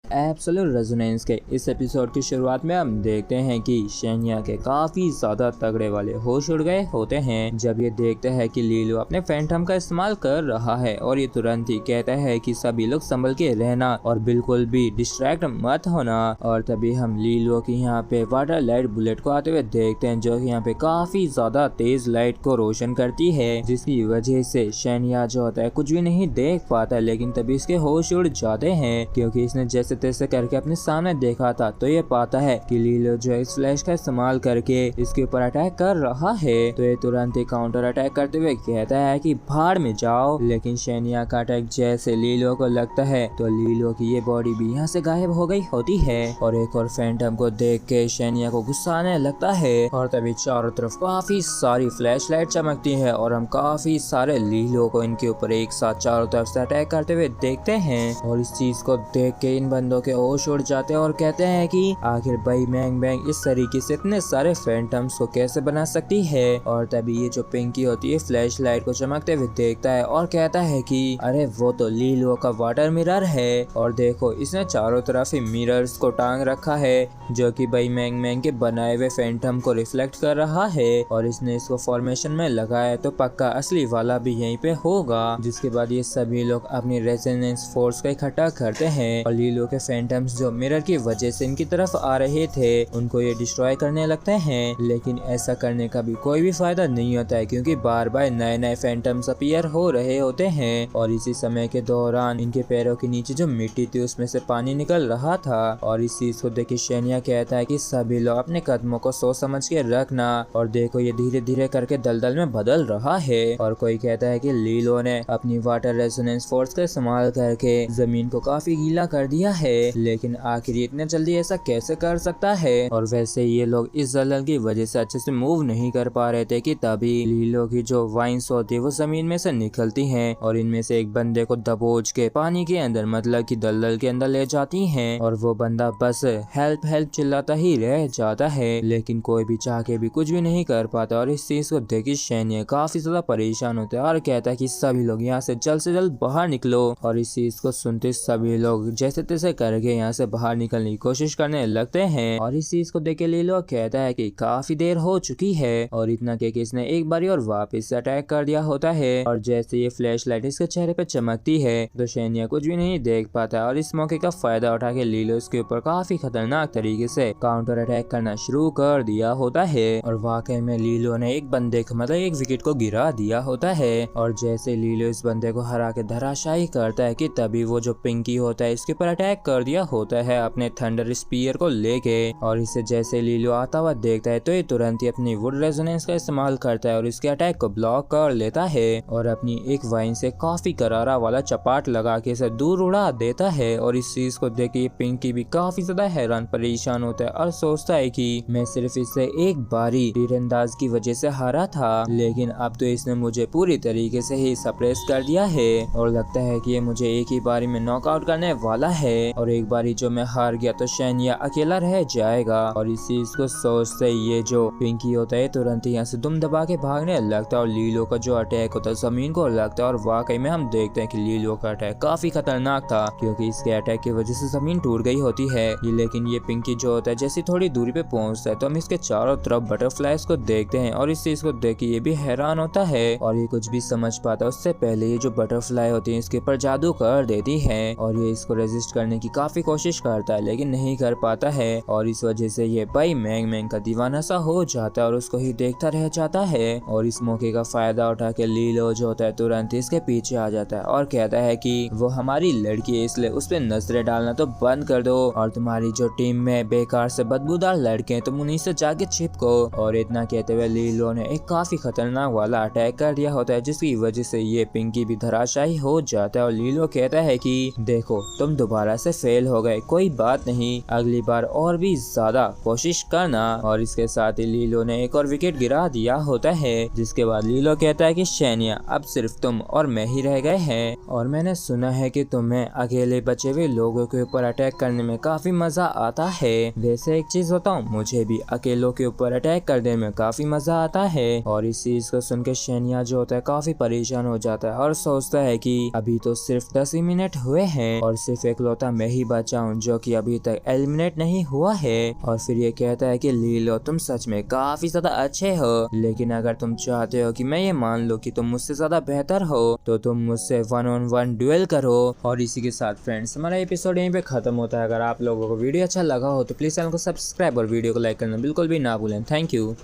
Absolute resonance के इस episode की शुरुआत में हम देखते हैं कि शेनिया के काफी ज्यादा तगड़े वाले होश उड़ गए होते हैं जब ये देखते हैं कि लीलो अपने फैंटम का इस्तेमाल कर रहा है और ये तुरंत ही कहता है कि सभी लोग संभल के रहना और बिल्कुल भी डिस्ट्रैक्ट मत होना। और तभी हम लीलो की यहाँ पे वाटर लाइट बुलेट को आते हुए देखते हैं जो यहाँ पे काफी ज्यादा तेज लाइट को रोशन करती है, जिसकी वजह से शेनिया जो होता है कुछ भी नहीं देख पाता, लेकिन तभी इसके होश उड़ जाते हैं क्योंकि इसने जैसे तैसे करके अपने सामने देखा था तो ये पाता है कि लीलो जो इस फ्लैश का इस्तेमाल करके इसके ऊपर अटैक कर रहा है। तो ये तुरंत ही काउंटर अटैक करते हुए कहता है कि भाड़ में जाओ, लेकिन शेनिया का अटैक जैसे लीलो को लगता है तो लीलो की ये बॉडी भी यहाँ से गायब हो गई होती है और एक और फैंटम को देख के शेनिया को गुस्सा आने लगता है और तभी चारों तरफ काफी सारी फ्लैश लाइट चमकती है और हम काफी सारे लीलो को इनके ऊपर एक साथ चारों तरफ से अटैक करते हुए देखते हैं। और इस चीज को देख के इन बंदों के होश उड़ जाते हैं और कहते हैं कि आखिर भाई मैंग मैंग इस तरीके से इतने सारे फैंटम्स को कैसे बना सकती है। और तभी ये जो पिंकी होती है फ्लैश लाइट को चमकते हुए देखता है और कहता है कि अरे वो तो लीलो का वाटर मिरर है और देखो इसने चारों तरफ ही मिरर्स को टांग रखा है जो कि भाई मैंग मैंग के बनाए हुए फैंटम को रिफ्लेक्ट कर रहा है और इसने इसको फॉर्मेशन में लगाया तो पक्का असली वाला भी यहीं पे होगा। जिसके बाद ये सभी लोग अपनी रेजोनेंस फोर्स का इकट्ठा करते हैं और लीलो के फैंटम्स जो मिरर की वजह से इनकी तरफ आ रहे थे उनको ये डिस्ट्रॉय करने लगते हैं, लेकिन ऐसा करने का भी कोई भी फायदा नहीं होता है क्योंकि बार बार नए नए फैंटम्स अपीयर हो रहे होते हैं। और इसी समय के दौरान इनके पैरों के नीचे जो मिट्टी थी उसमें से पानी निकल रहा था और इस चीज को देख शेनिया कहता है कि सभी लोग अपने कदमों को सोच समझ के रखना और देखो ये धीरे धीरे करके दलदल में बदल रहा है। और कोई कहता है कि लीलो ने अपनी वाटर रेजोनेंस फोर्स का इस्तेमाल करके जमीन को काफी गीला कर दिया है, लेकिन आखिर इतने जल्दी ऐसा कैसे कर सकता है। और वैसे ये लोग इस दलदल की वजह से अच्छे से मूव नहीं कर पा रहे थे कि तभी लीलो की जो वाइन्स होती है वो जमीन में से निकलती हैं और इनमें से एक बंदे को दबोच के पानी के अंदर मतलब कि दलदल के अंदर ले जाती हैं और वो बंदा बस हेल्प हेल्प चिल्लाता ही रह जाता है, लेकिन कोई भी चाह के भी कुछ भी नहीं कर पाता। और इस चीज को देखी शेनिया काफी ज्यादा परेशान होता है और कहता है कि सभी लोग यहाँ से जल्द बाहर निकलो। और इस चीज को सुनते सभी लोग जैसे तैसे करके यहाँ से बाहर निकलने की कोशिश करने लगते हैं और इस चीज को देख के लीलो कहता है कि काफी देर हो चुकी है और इतना कि इसने एक बारी और वापस से अटैक कर दिया होता है। और जैसे ये फ्लैश लाइट इसके चेहरे पे चमकती है तो शेनिया कुछ भी नहीं देख पाता और इस मौके का फायदा उठा के लीलो इसके ऊपर काफी खतरनाक तरीके से काउंटर अटैक करना शुरू कर दिया होता है। और वाकई में लीलो ने एक बंदे को मतलब एक विकेट को गिरा दिया होता है और जैसे लीलो इस बंदे को हरा के धराशायी करता है कि तभी वो जो पिंकी होता है इसके ऊपर अटैक कर दिया होता है अपने थंडर स्पीयर को लेके। और इसे जैसे लीलो आता हुआ देखता है तो ये तुरंत ही अपनी वुड रेजोनेंस का इस्तेमाल करता है और इसके अटैक को ब्लॉक कर लेता है और अपनी एक वाइन से काफी करारा वाला चपाट लगा के इसे दूर उड़ा देता है। और इस चीज को देख के पिंकी भी काफी ज्यादा हैरान परेशान होता है और सोचता है कि मैं सिर्फ इससे एक बारी तीरंदाज की वजह से हारा था, लेकिन अब तो इसने मुझे पूरी तरीके से ही सप्रेस कर दिया है और लगता है कि ये मुझे एक ही बारी में नॉकआउट करने वाला है और एक बारी जो मैं हार गया तो शेनिया अकेला रह जाएगा। और इस चीज को सोचते ये जो पिंकी होता है तुरंत ही यहाँ से दुम दबा के भागने लगता है और लीलो का जो अटैक होता है जमीन को लगता है और वाकई में हम देखते हैं कि लीलो का अटैक काफी खतरनाक था क्योंकि इसके अटैक की वजह से जमीन टूट गई होती है। लेकिन ये पिंकी जो होता है जैसी थोड़ी दूरी पे पहुंचता है तो हम इसके चारों तरफ बटरफ्लाइज को देखते हैं और इस चीज को देख के ये भी हैरान होता है और ये कुछ भी समझ पाता है उससे पहले ये जो बटरफ्लाई होती है इसके ऊपर जादू कर देती है और ये इसको रेजिस्ट करने की काफी कोशिश करता है लेकिन नहीं कर पाता है और इस वजह से ये भाई मैंग मैंग का दीवाना सा हो जाता है और उसको ही देखता रह जाता है। और इस मौके का फायदा उठा के लीलो जो होता है तुरंत इसके पीछे आ जाता है और कहता है कि वो हमारी लड़की है इसलिए उस पर नजरें डालना तो बंद कर दो और तुम्हारी जो टीम में बेकार से बदबूदार लड़के हैं तुम उन्हीं से जाके छिपको। और इतना कहते हुए लीलो ने एक काफी खतरनाक वाला अटैक कर दिया होता है जिसकी वजह से ये पिंकी भी धराशायी हो जाता है और लीलो कहता है कि देखो तुम दोबारा से फेल हो गए, कोई बात नहीं, अगली बार और भी ज्यादा कोशिश करना। और इसके साथ ही लीलो ने एक और विकेट गिरा दिया होता है जिसके बाद लीलो कहता है कि शेनिया अब सिर्फ तुम और मैं ही रह गए हैं और मैंने सुना है कि तुम्हें अकेले बचे हुए लोगों के ऊपर अटैक करने में काफी मजा आता है। वैसे एक चीज बताऊं, मुझे भी अकेलों के ऊपर अटैक करने में काफी मजा आता है। और इस चीज को सुनकर शेनिया जो होता है काफी परेशान हो जाता है और सोचता है कि अभी तो सिर्फ 10 ही मिनट हुए हैं और सिर्फ एकलौता मैं ही बचा हूँ जो कि अभी तक एलिमिनेट नहीं हुआ है। और फिर ये कहता है कि लीलो तुम सच में काफी ज्यादा अच्छे हो, लेकिन अगर तुम चाहते हो कि मैं ये मान लो कि तुम मुझसे ज्यादा बेहतर हो तो तुम मुझसे 1-on-1 ड्यूएल करो। और इसी के साथ फ्रेंड्स हमारा एपिसोड यहीं पे खत्म होता है। अगर आप लोगों को वीडियो अच्छा लगा हो तो प्लीज चैनल को सब्सक्राइब और वीडियो को लाइक करना बिल्कुल भी ना भूलें। Thank you.